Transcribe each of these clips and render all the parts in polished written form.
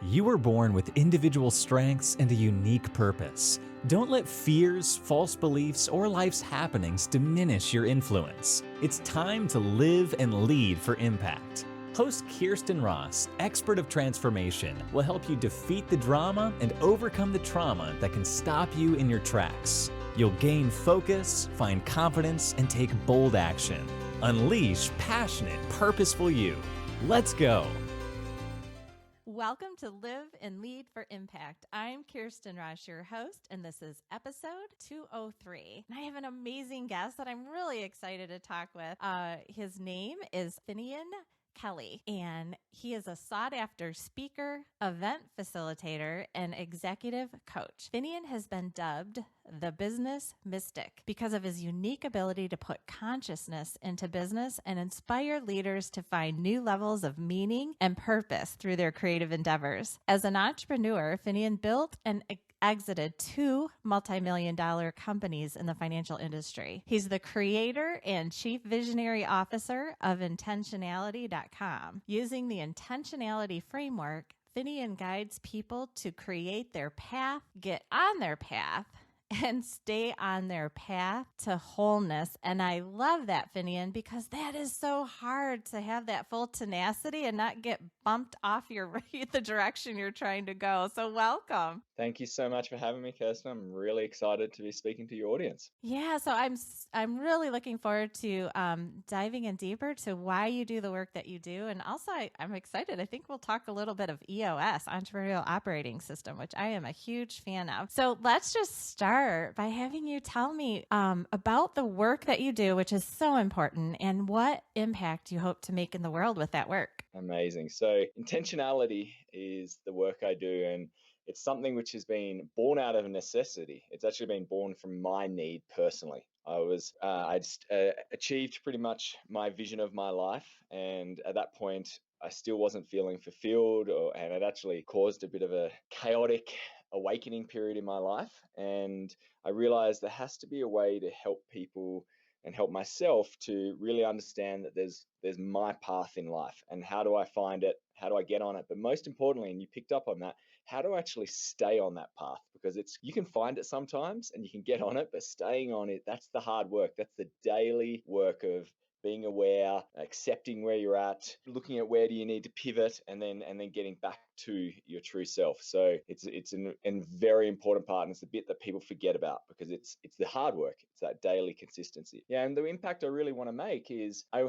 You were born with individual strengths and a unique purpose. Don't let fears, false beliefs, or life's happenings diminish your influence. It's time to live and lead for impact. Host Kirsten Ross, expert of transformation, will help you defeat the drama and overcome the trauma that can stop you in your tracks. You'll gain focus, find confidence, and take bold action. Unleash passionate, purposeful you. Let's go. Welcome to Live and Lead for Impact. I'm Kirsten Ross, your host, and this is episode 203. And I have an amazing guest that I'm really excited to talk with. His name is Finnian Kelly, and he is a sought-after speaker, event facilitator, and executive coach. Finnian has been dubbed the business mystic because of his unique ability to put consciousness into business and inspire leaders to find new levels of meaning and purpose through their creative endeavors. As an entrepreneur, Finnian built and exited 2 multi-million-dollar companies in the financial industry. He's the creator and chief visionary officer of Intentionality.com. Using the Intentionality framework, Finnian guides people to create their path, get on their path, and stay on their path to wholeness. And I love that, Finnian, because that is so hard to have that full tenacity and not get bumped off the direction you're trying to go. So welcome. Thank you so much for having me, Kirsten. I'm really excited to be speaking to your audience. Yeah, so I'm really looking forward to diving in deeper to why you do the work that you do. And also, I'm excited. I think we'll talk a little bit of EOS, Entrepreneurial Operating System, which I am a huge fan of. So let's just start by having you tell me about the work that you do, which is so important, and what impact you hope to make in the world with that work. Amazing. So intentionality is the work I do, and it's something which has been born out of a necessity. It's actually been born from my need personally. I'd achieved pretty much my vision of my life, and at that point, I still wasn't feeling fulfilled, and it actually caused a bit of a chaotic awakening period in my life. And I realized there has to be a way to help people and help myself to really understand that there's my path in life, and how do I find it? How do I get on it? But most importantly, and you picked up on that, how do I actually stay on that path? Because you can find it sometimes and you can get on it, but staying on it, that's the hard work. That's the daily work of being aware, accepting where you're at, looking at where do you need to pivot, and then getting back to your true self. So it's a very important part, and it's the bit that people forget about, because it's the hard work. It's that daily consistency. Yeah, and the impact I really want to make is I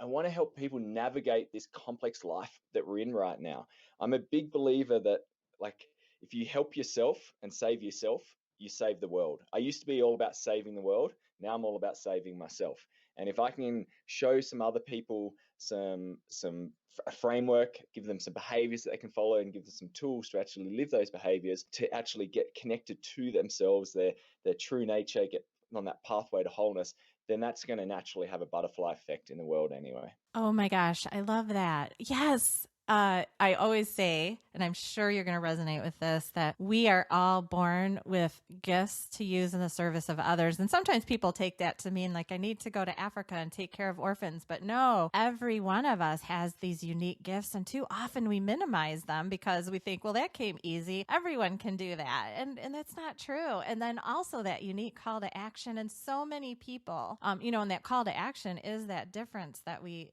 want to help people navigate this complex life that we're in right now. I'm a big believer that, like, if you help yourself and save yourself, you save the world. I used to be all about saving the world. Now I'm all about saving myself. And if I can show some other people a framework, give them some behaviors that they can follow, and give them some tools to actually live those behaviors, to actually get connected to themselves, their true nature, get on that pathway to wholeness, then that's going to naturally have a butterfly effect in the world anyway. Oh my gosh, I love that. Yes. I always say, and I'm sure you're going to resonate with this, that we are all born with gifts to use in the service of others. And sometimes people take that to mean like, I need to go to Africa and take care of orphans. But no, every one of us has these unique gifts. And too often we minimize them because we think, well, that came easy. Everyone can do that. And that's not true. And then also that unique call to action. And so many people, and that call to action is that difference that we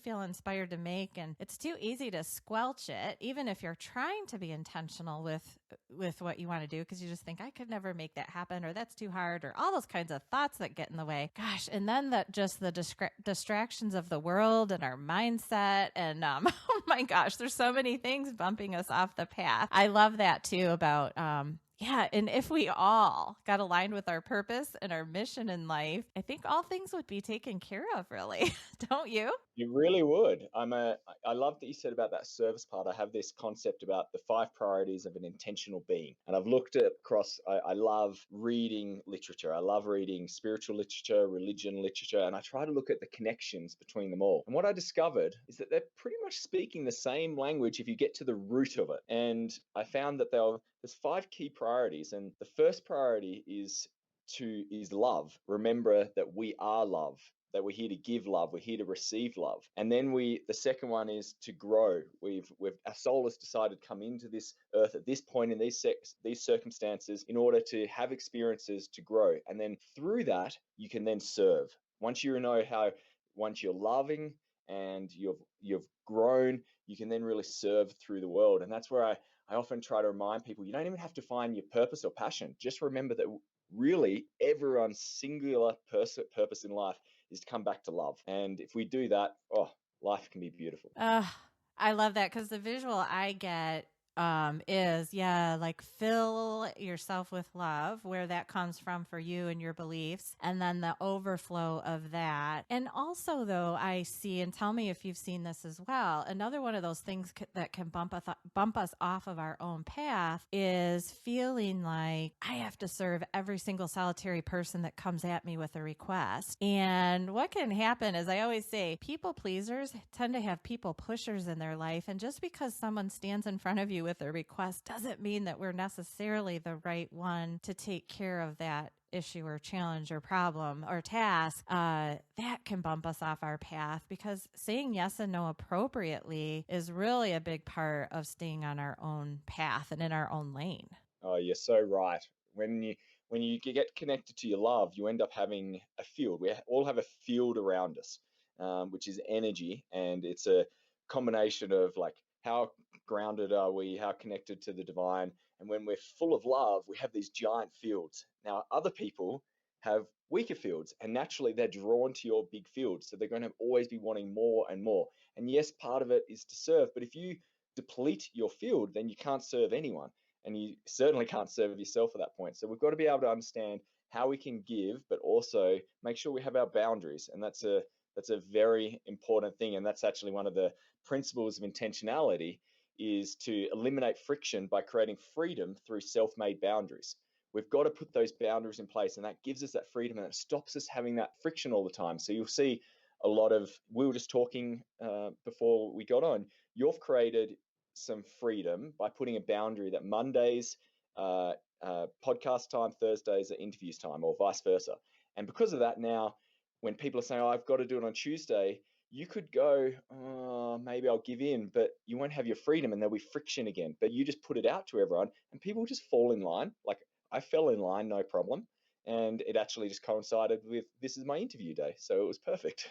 feel inspired to make. And it's too easy to squelch it, even if you're trying to be intentional with what you want to do, because you just think, I could never make that happen, or that's too hard, or all those kinds of thoughts that get in the way. Gosh, and then the distractions of the world and our mindset, and oh my gosh, there's so many things bumping us off the path. I love that too about yeah, and if we all got aligned with our purpose and our mission in life, I think all things would be taken care of, really. Don't you? You really would. I love that you said about that service part. I have this concept about the 5 priorities of an intentional being. And I've looked at across, I love reading literature. I love reading spiritual literature, religion literature, and I try to look at the connections between them all. And what I discovered is that they're pretty much speaking the same language if you get to the root of it. And I found that there's 5 key priorities. And the first priority is love. Remember that we are love, that we're here to give love, we're here to receive love. And then the second one is to grow. Our soul has decided to come into this earth at this point in these circumstances in order to have experiences to grow. And then through that, you can then serve. Once you know how, once you're loving and you've grown, you can then really serve through the world. And that's where I often try to remind people, you don't even have to find your purpose or passion. Just remember that really everyone's singular purpose in life is to come back to love. And if we do that, life can be beautiful. I love that, because the visual I get is, like fill yourself with love, where that comes from for you and your beliefs, and then the overflow of that. And also, though, I see, and tell me if you've seen this as well, another one of those things that can bump us off of our own path is feeling like I have to serve every single solitary person that comes at me with a request. And what can happen is, I always say, people pleasers tend to have people pushers in their life. And just because someone stands in front of you with a request doesn't mean that we're necessarily the right one to take care of that issue or challenge or problem or task. That can bump us off our path, because saying yes and no appropriately is really a big part of staying on our own path and in our own lane. Oh, you're so right. When you get connected to your love, you end up having a field. We all have a field around us, which is energy, and it's a combination of like, how grounded are we, how connected to the divine. And when we're full of love, we have these giant fields. Now, other people have weaker fields, and naturally they're drawn to your big field, so they're going to always be wanting more and more. And yes, part of it is to serve, but if you deplete your field, then you can't serve anyone, and you certainly can't serve yourself at that point. So we've got to be able to understand how we can give, but also make sure we have our boundaries. And that's a very important thing. And that's actually one of the principles of intentionality, is to eliminate friction by creating freedom through self-made boundaries. We've got to put those boundaries in place, and that gives us that freedom, and it stops us having that friction all the time. So you'll see a lot of, we were just talking before we got on, you've created some freedom by putting a boundary that Mondays podcast time, Thursdays are interviews time, or vice versa. And because of that, now when people are saying, I've got to do it on Tuesday, you could go, maybe I'll give in, but you won't have your freedom, and there'll be friction again. But you just put it out to everyone, and people just fall in line. Like, I fell in line, no problem. And it actually just coincided with, this is my interview day. So it was perfect.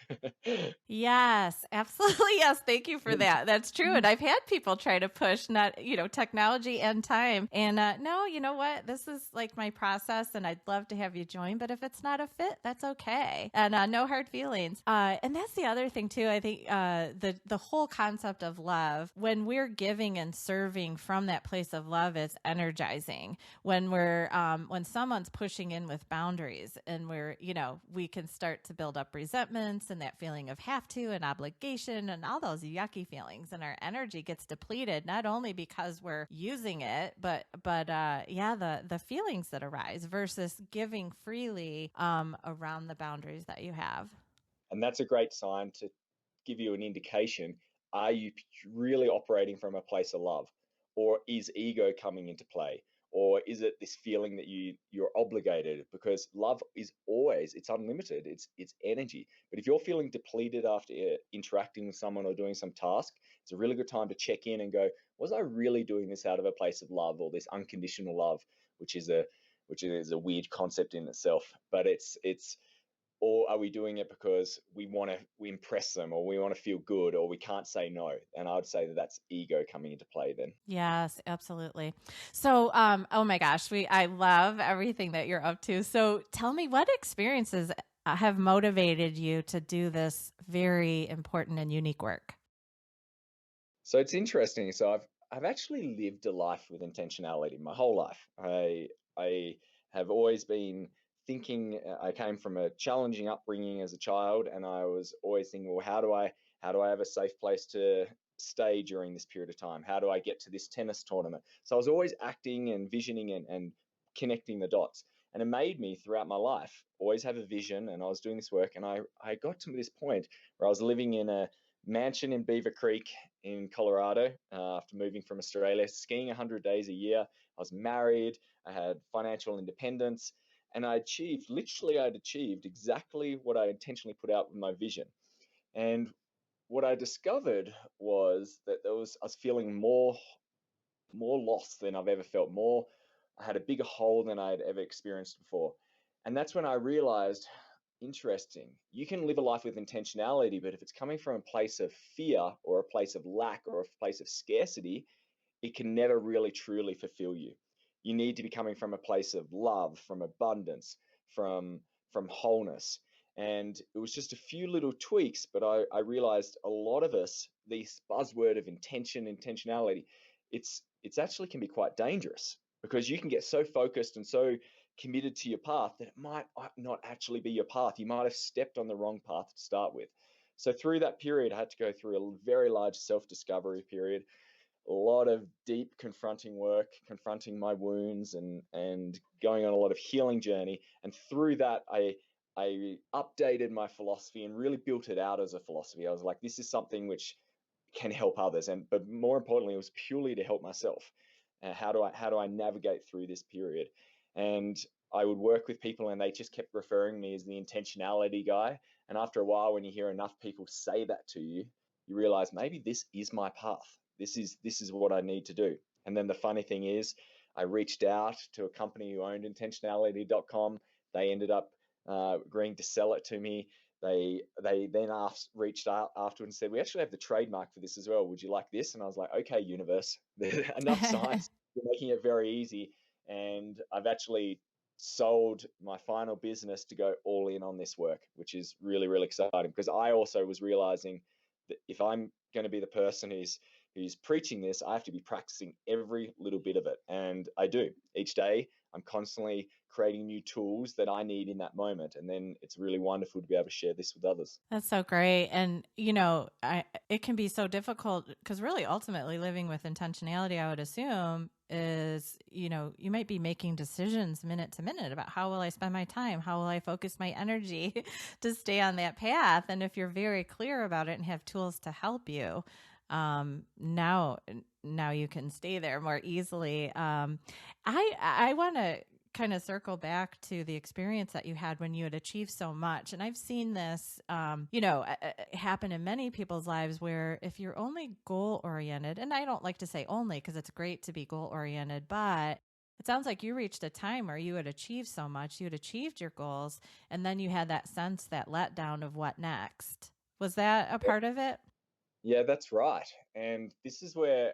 Yes, absolutely. Yes. Thank you for that. That's true. And I've had people try to push technology and time. And no, you know what? This is like my process, and I'd love to have you join. But if it's not a fit, that's okay. And no hard feelings. And that's the other thing too. I think the whole concept of love, when we're giving and serving from that place of love, is energizing. When when someone's pushing in with boundaries, and we can start to build up resentments and that feeling of have to and obligation and all those yucky feelings, and our energy gets depleted, not only because we're using it, but the feelings that arise versus giving freely around the boundaries that you have. And that's a great sign to give you an indication. Are you really operating from a place of love, or is ego coming into play? Or is it this feeling that you're obligated? Because love is always, it's unlimited, it's energy. But if you're feeling depleted after interacting with someone or doing some task, it's a really good time to check in and go, was I really doing this out of a place of love, or this unconditional love, which is a weird concept in itself. But it's or are we doing it because we impress them, or we want to feel good, or we can't say no? And I would say that that's ego coming into play then. Yes, absolutely. So, oh my gosh, I love everything that you're up to. So tell me, what experiences have motivated you to do this very important and unique work? So it's interesting. So I've actually lived a life with intentionality my whole life. I have always been thinking. I came from a challenging upbringing as a child, and I was always thinking, well, how do I have a safe place to stay during this period of time? How do I get to this tennis tournament? So I was always acting and visioning and connecting the dots. And it made me, throughout my life, always have a vision. And I was doing this work, and I got to this point where I was living in a mansion in Beaver Creek in Colorado after moving from Australia, skiing 100 days a year. I was married, I had financial independence, and I'd achieved exactly what I intentionally put out with my vision. And what I discovered was that I was feeling more lost than I've ever felt. I had a bigger hole than I'd ever experienced before. And that's when I realized, interesting, you can live a life with intentionality, but if it's coming from a place of fear or a place of lack or a place of scarcity, it can never really truly fulfill you. You need to be coming from a place of love, from abundance, from wholeness. And it was just a few little tweaks, but I realized a lot of us, this buzzword of intentionality, it's actually can be quite dangerous, because you can get so focused and so committed to your path that it might not actually be your path. You might have stepped on the wrong path to start with. So through that period, I had to go through a very large self-discovery period, a lot of deep confronting work, confronting my wounds, and going on a lot of healing journey. And through that, I updated my philosophy and really built it out as a philosophy. I was like, this is something which can help others, but more importantly, it was purely to help myself. How do I navigate through this period? And I would work with people, and they just kept referring me as the intentionality guy. And after a while, when you hear enough people say that to you, you realize maybe this is my path. This is what I need to do. And then the funny thing is, I reached out to a company who owned intentionality.com. They ended up agreeing to sell it to me. They then reached out afterwards and said, we actually have the trademark for this as well. Would you like this? And I was like, okay, universe, enough signs. You're making it very easy. And I've actually sold my final business to go all in on this work, which is really, really exciting, because I also was realizing that if I'm going to be the person who's preaching this, I have to be practicing every little bit of it. And I do. Each day, I'm constantly creating new tools that I need in that moment. And then it's really wonderful to be able to share this with others. That's so great. And, it can be so difficult because really ultimately living with intentionality, I would assume, is, you might be making decisions minute to minute about how will I spend my time? How will I focus my energy to stay on that path? And if you're very clear about it and have tools to help you, now you can stay there more easily. I want to kind of circle back to the experience that you had when you had achieved so much. And I've seen this, happen in many people's lives, where if you're only goal oriented, and I don't like to say only because it's great to be goal oriented, but it sounds like you reached a time where you had achieved so much, you had achieved your goals, and then you had that sense, that letdown of what next. Was that a part of it? Yeah, that's right. And this is where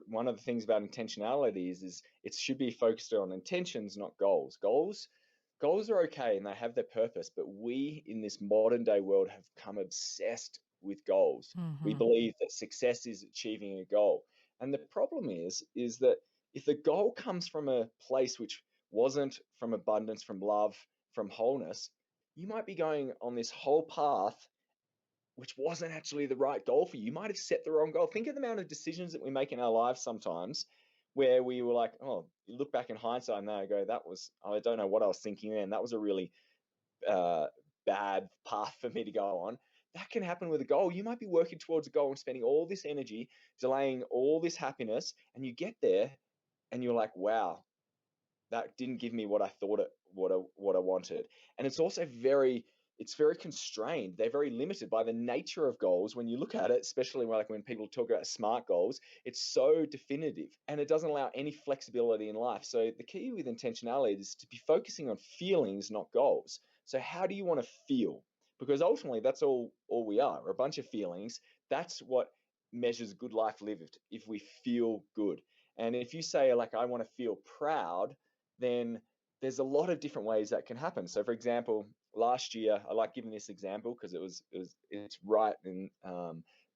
one of the things about intentionality is it should be focused on intentions, not goals. Goals are okay and they have their purpose, but we in this modern day world have become obsessed with goals. We Mm-hmm. believe that success is achieving a goal. And the problem is that if the goal comes from a place which wasn't from abundance, from love, from wholeness, you might be going on this whole path which wasn't actually the right goal for you. You might have set the wrong goal. Think of the amount of decisions that we make in our lives sometimes where we were like, oh, you look back in hindsight and now go, I don't know what I was thinking then. That was a really uh, bad path for me to go on. That can happen with a goal. You might be working towards a goal and spending all this energy, delaying all this happiness, and you get there and you're like, wow, that didn't give me what I thought what I wanted. And it's very constrained. They're very limited by the nature of goals. When you look at it, especially like when people talk about SMART goals, it's so definitive and it doesn't allow any flexibility in life. So the key with intentionality is to be focusing on feelings, not goals. So how do you want to feel? Because ultimately that's all we are. We're a bunch of feelings. That's what measures good life lived, if we feel good. And if you say, like, I want to feel proud, then there's a lot of different ways that can happen. So, for example, last year, I like giving this example because it's right in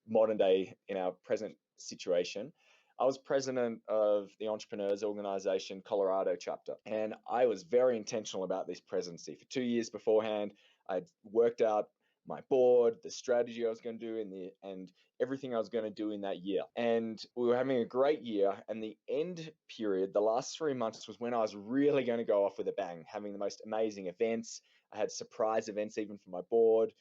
modern day in our present situation. I was president of the Entrepreneurs Organization Colorado chapter, and I was very intentional about this presidency. For 2 years beforehand, I'd worked out my board, the strategy I was going to do, and everything I was going to do in that year. And we were having a great year. And the end period, the last 3 months, was when I was really going to go off with a bang, having the most amazing events. I had surprise events even for my board.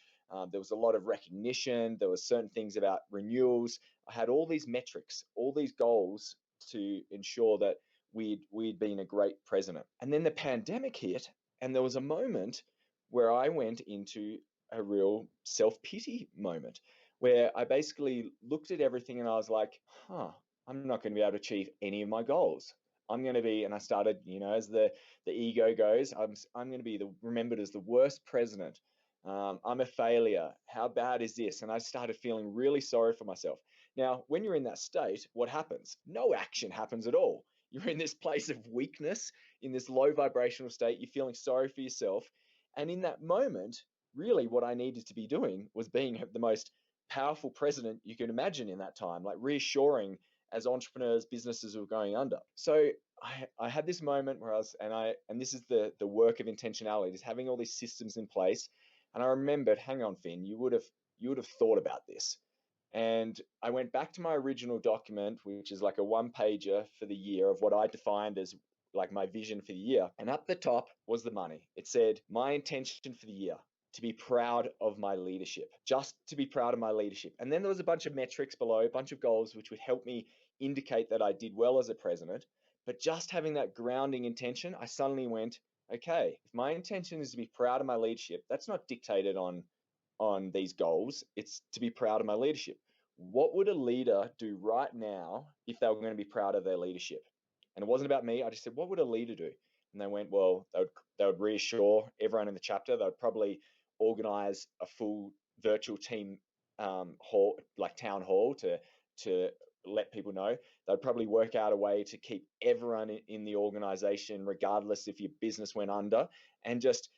There was a lot of recognition. There were certain things about renewals. I had all these metrics, all these goals to ensure that we'd been a great president. And then the pandemic hit, and there was a moment where I went into a real self-pity moment where I basically looked at everything and I was like, I'm not going to be able to achieve any of my goals. I'm going to be, and I started, as the ego goes, I'm going to be remembered as the worst president. I'm a failure. How bad is this? And I started feeling really sorry for myself. Now, when you're in that state, what happens? No action happens at all. You're in this place of weakness, in this low vibrational state. You're feeling sorry for yourself. And in that moment, really what I needed to be doing was being the most powerful president you can imagine in that time, like reassuring as entrepreneurs, businesses were going under. So I had this moment where and this is the work of intentionality, is having all these systems in place. And I remembered, hang on, Finn, you would have thought about this. And I went back to my original document, which is like a one-pager for the year of what I defined as like my vision for the year. And up the top was the money. It said, my intention for the year, to be proud of my leadership, just to be proud of my leadership. And then there was a bunch of metrics below, a bunch of goals, which would help me indicate that I did well as a president. But just having that grounding intention, I suddenly went, okay, if my intention is to be proud of my leadership, that's not dictated on these goals. It's to be proud of my leadership. What would a leader do right now if they were going to be proud of their leadership? And it wasn't about me. I just said, what would a leader do? And they went, well, they would reassure everyone in the chapter. They would probably organize a full virtual team hall, like town hall, to let people know. They'd probably work out a way to keep everyone in the organization, regardless if your business went under, and just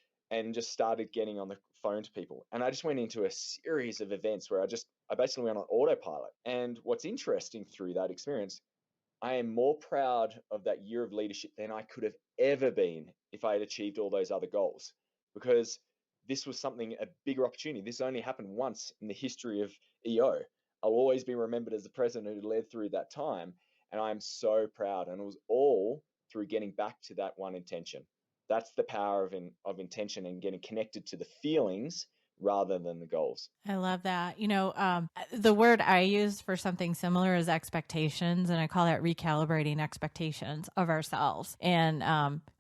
started getting on the phone to people. And I just went into a series of events where I basically went on autopilot. And what's interesting through that experience, I am more proud of that year of leadership than I could have ever been if I had achieved all those other goals, because this was a bigger opportunity. This only happened once in the history of EO. I'll always be remembered as the president who led through that time. And I'm so proud. And it was all through getting back to that one intention. That's the power of intention and getting connected to the feelings rather than the goals. I love that. The word I use for something similar is expectations, and I call that recalibrating expectations of ourselves. And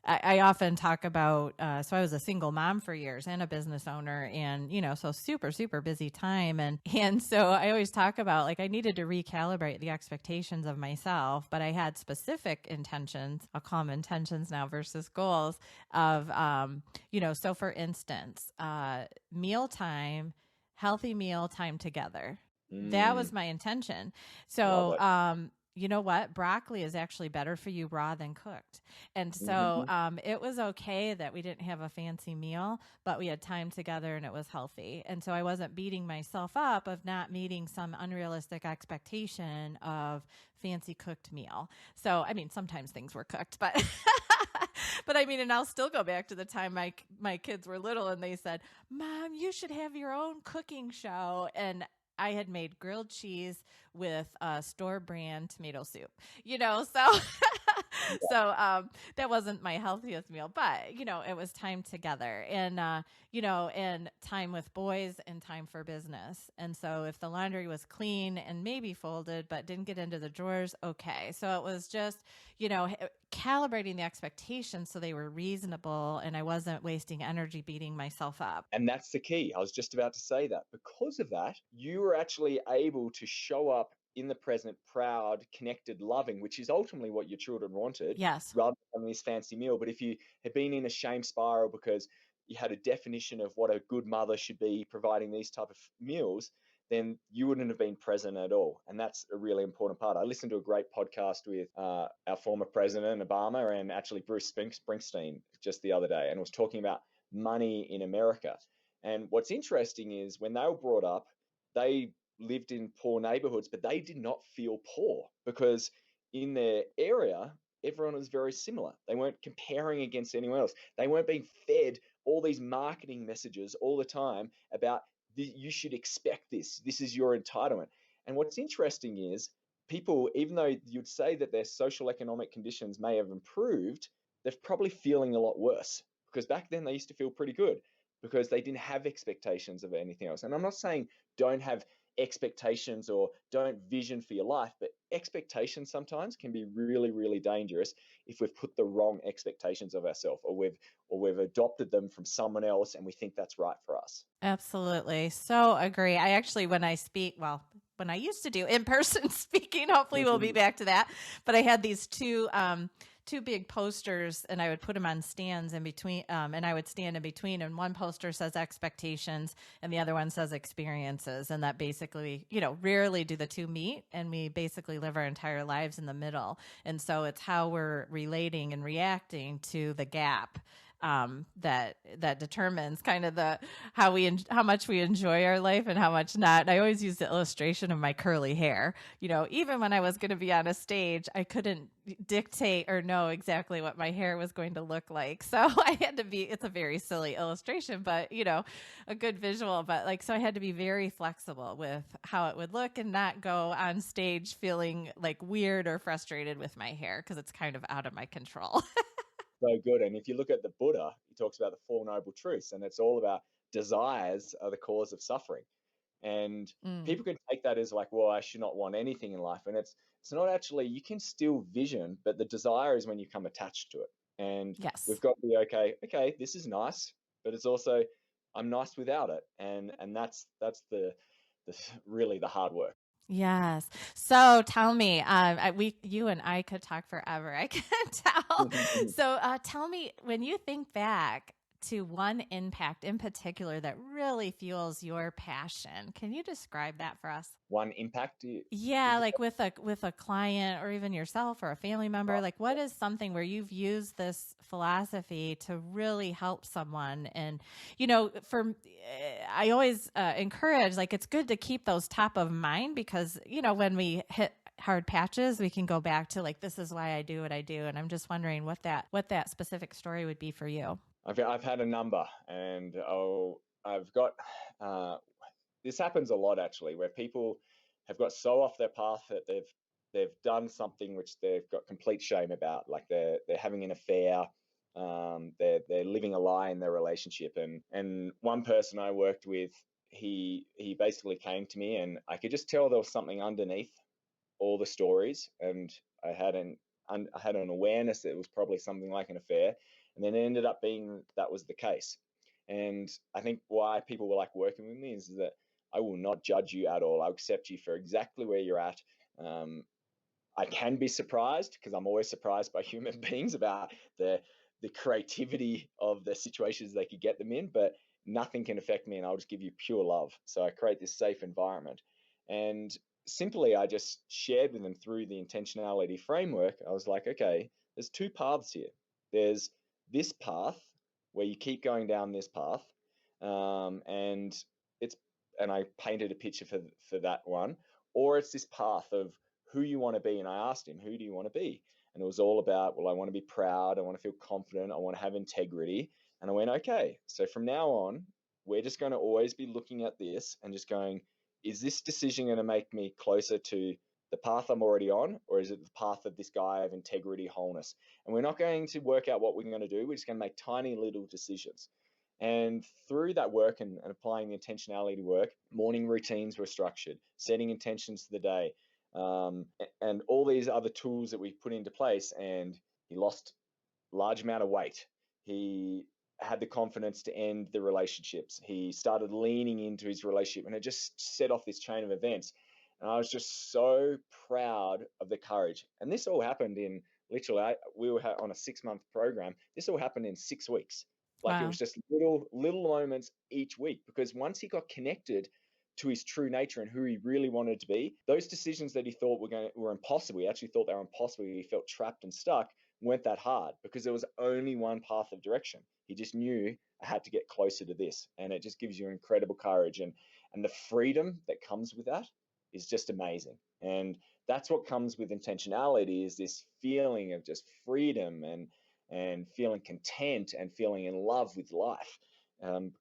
I often talk about, so I was a single mom for years and a business owner, and, so super, super busy time. And so I always talk about, like, I needed to recalibrate the expectations of myself, but I had specific intentions. I'll call them intentions now versus goals of, so for instance, mealtime, healthy meal time together. That was my intention. So, you know what? Broccoli is actually better for you raw than cooked. And so it was okay that we didn't have a fancy meal, but we had time together and it was healthy. And so I wasn't beating myself up of not meeting some unrealistic expectation of fancy cooked meal. So, I mean, sometimes things were cooked, but but I mean, and I'll still go back to the time my kids were little and they said, Mom, you should have your own cooking show. And I had made grilled cheese with store brand tomato soup, so so that wasn't my healthiest meal, but it was time together and and time with boys and time for business. And so if the laundry was clean and maybe folded but didn't get into the drawers, okay. So it was just calibrating the expectations so they were reasonable and I wasn't wasting energy beating myself up. And that's the key. I was just about to say that. Because of that, you were actually able to show up in the present, proud, connected, loving, which is ultimately what your children wanted, Yes. rather than this fancy meal. But if you had been in a shame spiral because you had a definition of what a good mother should be providing these type of meals, then you wouldn't have been present at all. And that's a really important part. I listened to a great podcast with our former president, Obama, and actually Bruce Springsteen just the other day, and was talking about money in America. And what's interesting is when they were brought up, they lived in poor neighborhoods, but they did not feel poor because in their area, everyone was very similar. They weren't comparing against anyone else. They weren't being fed all these marketing messages all the time about you should expect this. This is your entitlement. And what's interesting is people, even though you'd say that their social economic conditions may have improved, they're probably feeling a lot worse because back then they used to feel pretty good because they didn't have expectations of anything else. And I'm not saying don't have expectations or don't vision for your life, but expectations sometimes can be really, really dangerous if we've put the wrong expectations of ourselves, or we've adopted them from someone else and we think that's right for us. Absolutely. So agree. I actually, when I speak, well, when I used to do in-person speaking, hopefully we'll be back to that. But I had these two big posters, and I would put them on stands in between, and I would stand in between, and one poster says expectations and the other one says experiences. And that basically, rarely do the two meet, and we basically live our entire lives in the middle. And so it's how we're relating and reacting to the gap that determines kind of how much we enjoy our life and how much not. And I always use the illustration of my curly hair. Even when I was going to be on a stage, I couldn't dictate or know exactly what my hair was going to look like. So I had to be, it's a very silly illustration, but a good visual. But so I had to be very flexible with how it would look and not go on stage feeling like weird or frustrated with my hair, because it's kind of out of my control. So good. And if you look at the Buddha, he talks about the Four Noble Truths, and it's all about desires are the cause of suffering. And people can take that as like, well, I should not want anything in life. And it's not actually, you can still vision, but the desire is when you come attached to it. And Yes. we've got to be okay, this is nice, but it's also, I'm nice without it. And that's the really the hard work. Yes. So tell me, you and I could talk forever. I can tell. So tell me, when you think back to one impact in particular that really fuels your passion, can you describe that for us? One impact? Yeah, like with a client or even yourself or a family member, like what is something where you've used this philosophy to really help someone? And, I always encourage, like, it's good to keep those top of mind, because, when we hit hard patches, we can go back to like, this is why I do what I do. And I'm just wondering what that specific story would be for you. I've had a number, and I've got this happens a lot actually, where people have got so off their path that they've done something which they've got complete shame about, like they're having an affair, they're living a lie in their relationship, and one person I worked with, he basically came to me, and I could just tell there was something underneath all the stories, and I had an awareness that it was probably something like an affair, and then it ended up being that was the case. And I think why people were like working with me is that I will not judge you at all. I'll accept you for exactly where you're at. I can be surprised, because I'm always surprised by human beings about the creativity of the situations they could get them in, but nothing can affect me, and I'll just give you pure love. So I create this safe environment. And simply, I just shared with them through the intentionality framework. I was like, okay, there's two paths here. There's this path where you keep going down this path, and I painted a picture for that one, or it's this path of who you want to be. And I asked him, who do you want to be? And it was all about, well, I want to be proud, I want to feel confident, I want to have integrity. And I went, okay, so from now on, we're just going to always be looking at this and just going, is this decision going to make me closer to the path I'm already on, or is it the path of this guy of integrity, wholeness? And we're not going to work out what we're going to do. We're just going to make tiny little decisions. And through that work and applying the intentionality work, morning routines were structured, setting intentions for the day, and all these other tools that we put into place. And he lost a large amount of weight. He had the confidence to end the relationships. He started leaning into his relationship, and it just set off this chain of events. And I was just so proud of the courage. And this all happened in literally, we were on a 6-month program. This all happened in 6 weeks. Like, wow. It was just little moments each week, because once he got connected to his true nature and who he really wanted to be, those decisions that he thought were impossible, he actually thought they were impossible, he felt trapped and stuck, weren't that hard, because there was only one path of direction. He just knew, I had to get closer to this. And it just gives you incredible courage, and the freedom that comes with that is just amazing. And that's what comes with intentionality, is this feeling of just freedom and feeling content and feeling in love with life,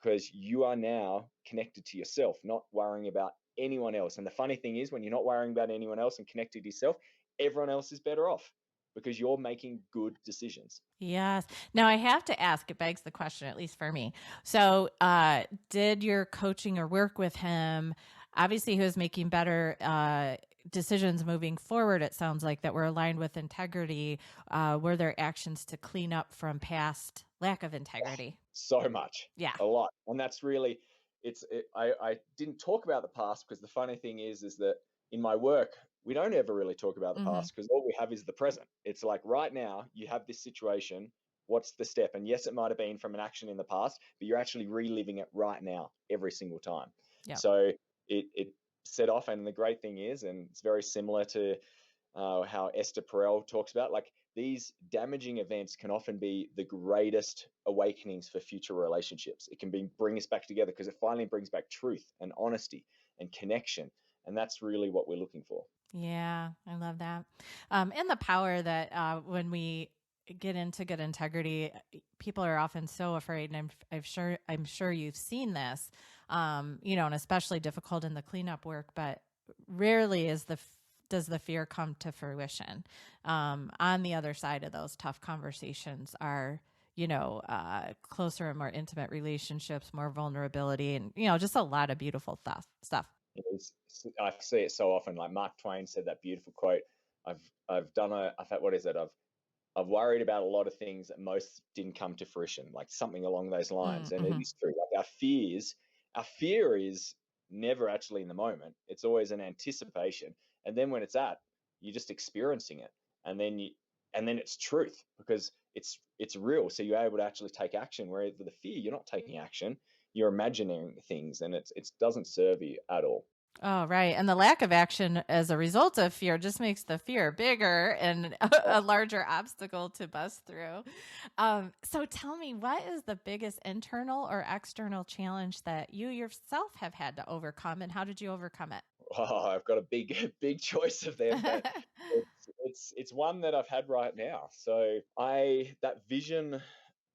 because you are now connected to yourself, not worrying about anyone else. And the funny thing is, when you're not worrying about anyone else and connected to yourself, everyone else is better off, because you're making good decisions. Yes. Now I have to ask, it begs the question, at least for me. So did your coaching or work with him, obviously he was making better decisions moving forward, it sounds like, that were aligned with integrity, were there actions to clean up from past lack of integrity? So much, Yeah. a lot. And that's really, I didn't talk about the past because the funny thing is that in my work, we don't ever really talk about the Mm-hmm. past because all we have is the present. It's like right now, you have this situation. What's the step? And yes, it might have been from an action in the past, but you're actually reliving it right now every single time. Yeah. So it set off. And the great thing is, and it's very similar to how Esther Perel talks about, like these damaging events can often be the greatest awakenings for future relationships. It can bring us back together because it finally brings back truth and honesty and connection. And that's really what we're looking for. Yeah, I love that. And the power that when we get into good integrity, people are often so afraid, and I'm sure you've seen this, and especially difficult in the cleanup work. But rarely does the fear come to fruition. On the other side of those tough conversations are closer and more intimate relationships, more vulnerability, and just a lot of beautiful stuff. It is, I see it so often. Like Mark Twain said that beautiful quote. I've had, what is it? I've worried about a lot of things that most didn't come to fruition, like something along those lines. And it Mm-hmm. is true. Like our fear is never actually in the moment. It's always an anticipation. And then when it's you're just experiencing it. And then it's truth because it's real. So you're able to actually take action. Whereas with the fear, you're not taking action. You're imagining things, and it doesn't serve you at all. Oh, right. And the lack of action as a result of fear just makes the fear bigger and a larger obstacle to bust through. So tell me, what is the biggest internal or external challenge that you yourself have had to overcome, and how did you overcome it? Oh, I've got a big choice of them, but it's one that I've had right now. So that vision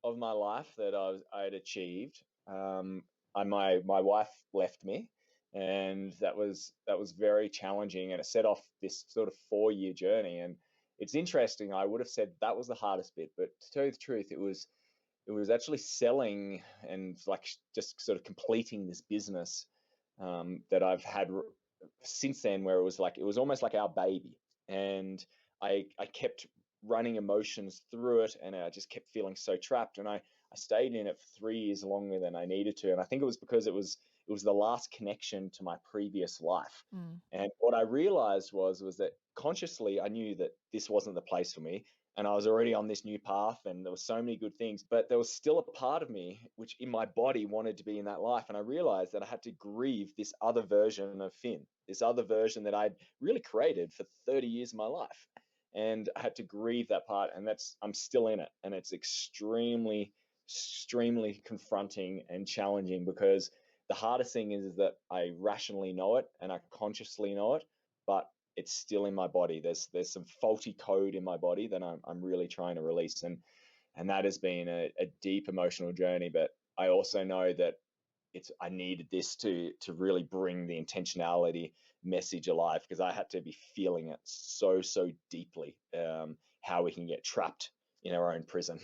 of my life that I had achieved. My wife left me, and that was very challenging, and it set off this sort of 4-year journey. And it's interesting. I would have said that was the hardest bit, but to tell you the truth, it was actually selling and like just sort of completing this business that I've had since then, where it was almost like our baby. And I kept running emotions through it, and I just kept feeling so trapped. And I stayed in it for 3 years longer than I needed to. And I think it was because it was the last connection to my previous life. Mm. And what I realized was that consciously I knew that this wasn't the place for me. And I was already on this new path, and there were so many good things, but there was still a part of me which in my body wanted to be in that life. And I realized that I had to grieve this other version of Finn, this other version that I'd really created for 30 years of my life. And I had to grieve that part, and I'm still in it. And it's extremely confronting and challenging because the hardest thing is that I rationally know it and I consciously know it, but it's still in my body. There's some faulty code in my body that I'm really trying to release, and that has been a deep emotional journey. But I also know that I needed this to really bring the intentionality message alive, because I had to be feeling it so deeply, how we can get trapped in our own prison.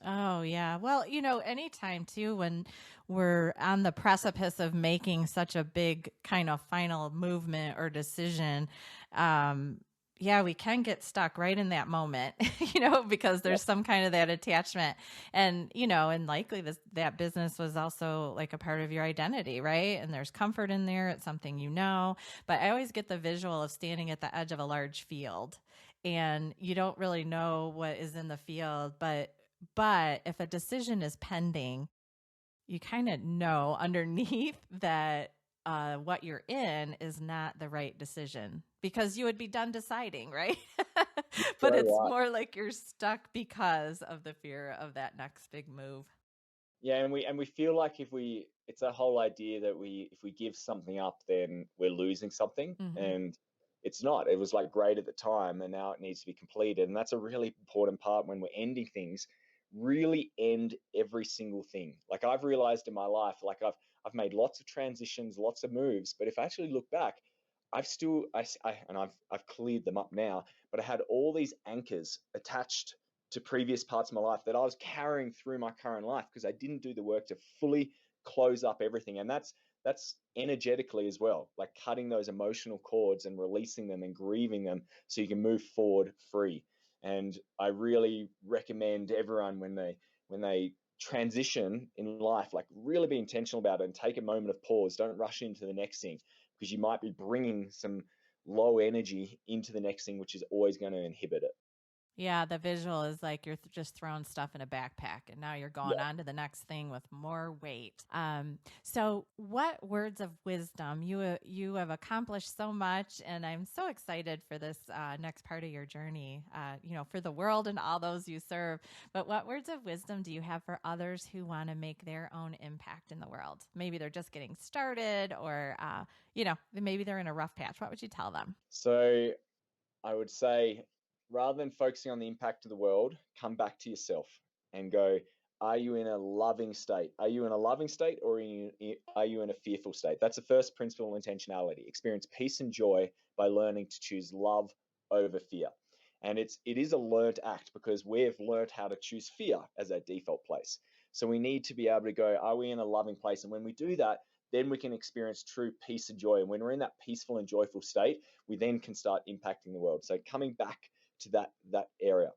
Oh, yeah. Well, anytime too, when we're on the precipice of making such a big kind of final movement or decision, yeah, we can get stuck right in that moment, because there's some kind of that attachment. And likely that business was also like a part of your identity, right? And there's comfort in there. It's something but I always get the visual of standing at the edge of a large field, and you don't really know what is in the field, but if a decision is pending, you kind of know underneath that what you're in is not the right decision, because you would be done deciding, right? But Very it's right. more like you're stuck because of the fear of that next big move. Yeah, and we feel like it's a whole idea that if we give something up, then we're losing something, Mm-hmm. and it's not. It was like great at the time, and now it needs to be completed, and that's a really important part when we're ending things. Really end every single thing. Like I've realized in my life, like I've made lots of transitions, lots of moves, but if I actually look back, I've still and I've cleared them up now, but I had all these anchors attached to previous parts of my life that I was carrying through my current life because I didn't do the work to fully close up everything. And that's energetically as well, like cutting those emotional cords and releasing them and grieving them so you can move forward free. And I really recommend everyone when they transition in life, like really be intentional about it and take a moment of pause. Don't rush into the next thing, because you might be bringing some low energy into the next thing, which is always going to inhibit it. Yeah, the visual is like you're just throwing stuff in a backpack and now you're going on to the next thing with more weight. So what words of wisdom, you have accomplished so much, and I'm so excited for this next part of your journey, for the world and all those you serve. But what words of wisdom do you have for others who want to make their own impact in the world? Maybe they're just getting started, or, maybe they're in a rough patch. What would you tell them? So I would say, rather than focusing on the impact of the world, come back to yourself and go, are you in a loving state? Are you in a loving state, or are you in a fearful state? That's the first principle of intentionality. Experience peace and joy by learning to choose love over fear. And it is a learned act, because we've learned how to choose fear as our default place. So we need to be able to go, are we in a loving place? And when we do that, then we can experience true peace and joy. And when we're in that peaceful and joyful state, we then can start impacting the world. So coming back to that area.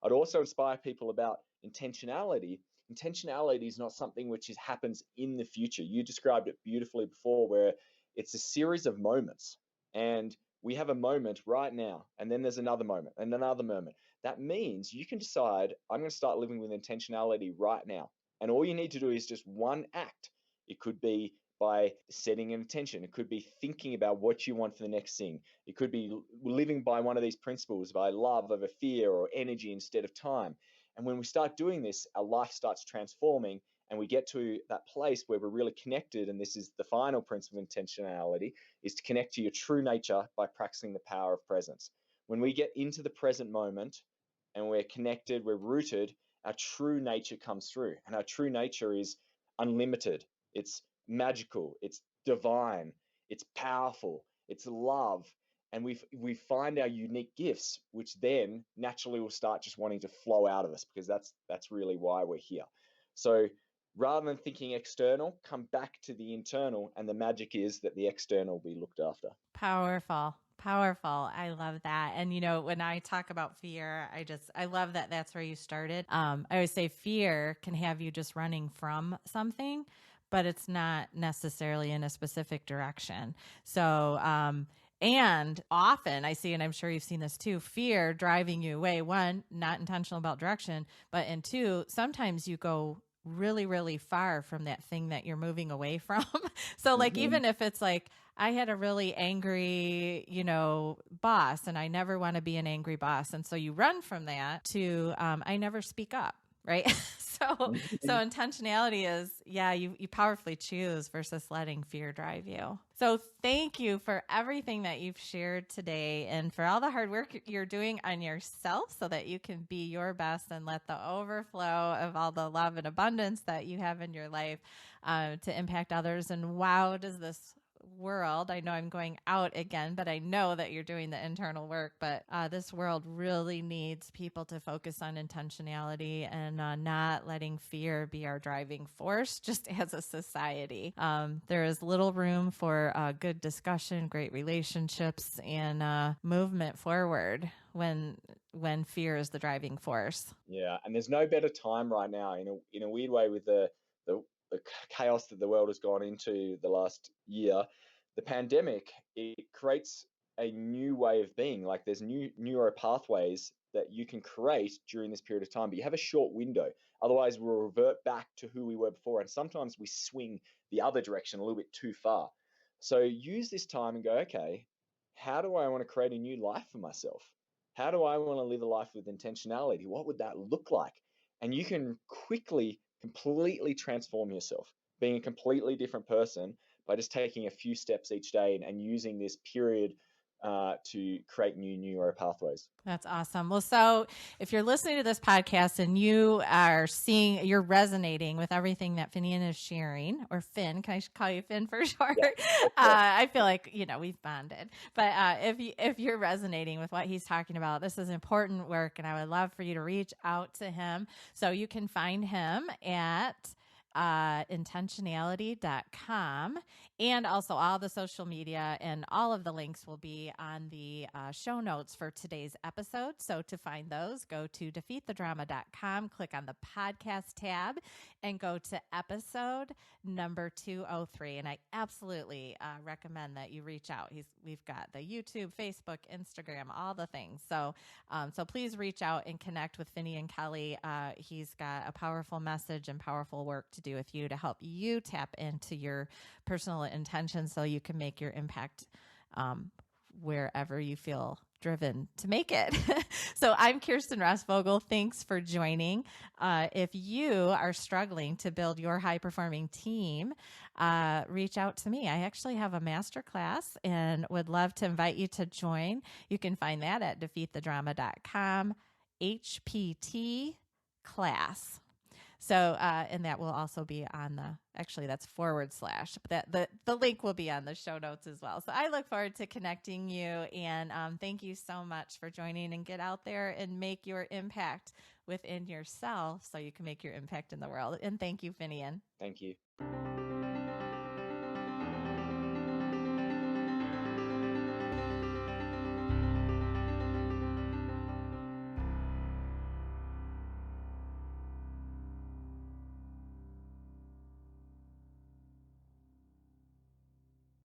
I'd also inspire people about intentionality. Intentionality is not something which happens in the future. You described it beautifully before, where it's a series of moments, and we have a moment right now, and then there's another moment and another moment. That means you can decide, I'm going to start living with intentionality right now. And all you need to do is just one act. It could be by setting an intention. It could be thinking about what you want for the next thing. It could be living by one of these principles, by love over fear, or energy instead of time. And when we start doing this, our life starts transforming, and we get to that place where we're really connected. And this is the final principle of intentionality, is to connect to your true nature by practicing the power of presence. When we get into the present moment and we're connected, we're rooted, our true nature comes through. And our true nature is unlimited. It's magical, it's divine, it's powerful, it's love. And we find our unique gifts, which then naturally will start just wanting to flow out of us, because that's really why we're here. So rather than thinking external, come back to the internal, and the magic is that the external will be looked after. Powerful. Powerful. I love that. And, when I talk about fear, I love that that's where you started. I always say fear can have you just running from something, but it's not necessarily in a specific direction. So, and often I see, and I'm sure you've seen this too, fear driving you away. One, not intentional about direction, and two, sometimes you go really, really far from that thing that you're moving away from. So like, even if it's like, I had a really angry, boss, and I never want to be an angry boss. And so you run from that to, I never speak up. Right. So intentionality is, you powerfully choose versus letting fear drive you. So thank you for everything that you've shared today, and for all the hard work you're doing on yourself so that you can be your best and let the overflow of all the love and abundance that you have in your life to impact others. And wow, does this world, I know I'm going out again, but I know that you're doing the internal work, but this world really needs people to focus on intentionality and not letting fear be our driving force just as a society. There is little room for good discussion, great relationships, and movement forward when fear is the driving force. Yeah, and there's no better time right now, in a weird way, with the chaos that the world has gone into the last year. The pandemic, it creates a new way of being. Like, there's new neuro pathways that you can create during this period of time, but you have a short window. Otherwise, we'll revert back to who we were before. And sometimes we swing the other direction a little bit too far. So use this time and go, okay, how do I want to create a new life for myself? How do I want to live a life with intentionality? What would that look like? And you can quickly, completely transform yourself, being a completely different person by just taking a few steps each day and using this period to create new neuro pathways. That's awesome. Well, so if you're listening to this podcast and you're resonating with everything that Finnian is sharing, or Finn, can I call you Finn for short? Yeah. I feel like, we've bonded, but if you're resonating with what he's talking about, this is important work, and I would love for you to reach out to him. So you can find him at intentionality.com. And also all the social media and all of the links will be on the show notes for today's episode. So to find those, go to defeatthedrama.com, click on the podcast tab, and go to episode number 203. And I absolutely recommend that you reach out. We've got the YouTube, Facebook, Instagram, all the things. So please reach out and connect with Finnian Kelly. He's got a powerful message and powerful work to do with you to help you tap into your personal intentions so you can make your impact wherever you feel driven to make it. So I'm Kirsten Ross Vogel. Thanks for joining. If you are struggling to build your high-performing team, reach out to me. I actually have a masterclass and would love to invite you to join. You can find that at defeatthedrama.com, HPT class. So, and that will also be on actually that's /, but the link will be on the show notes as well. So I look forward to connecting you, and thank you so much for joining, and get out there and make your impact within yourself so you can make your impact in the world. And thank you, Finnian. Thank you.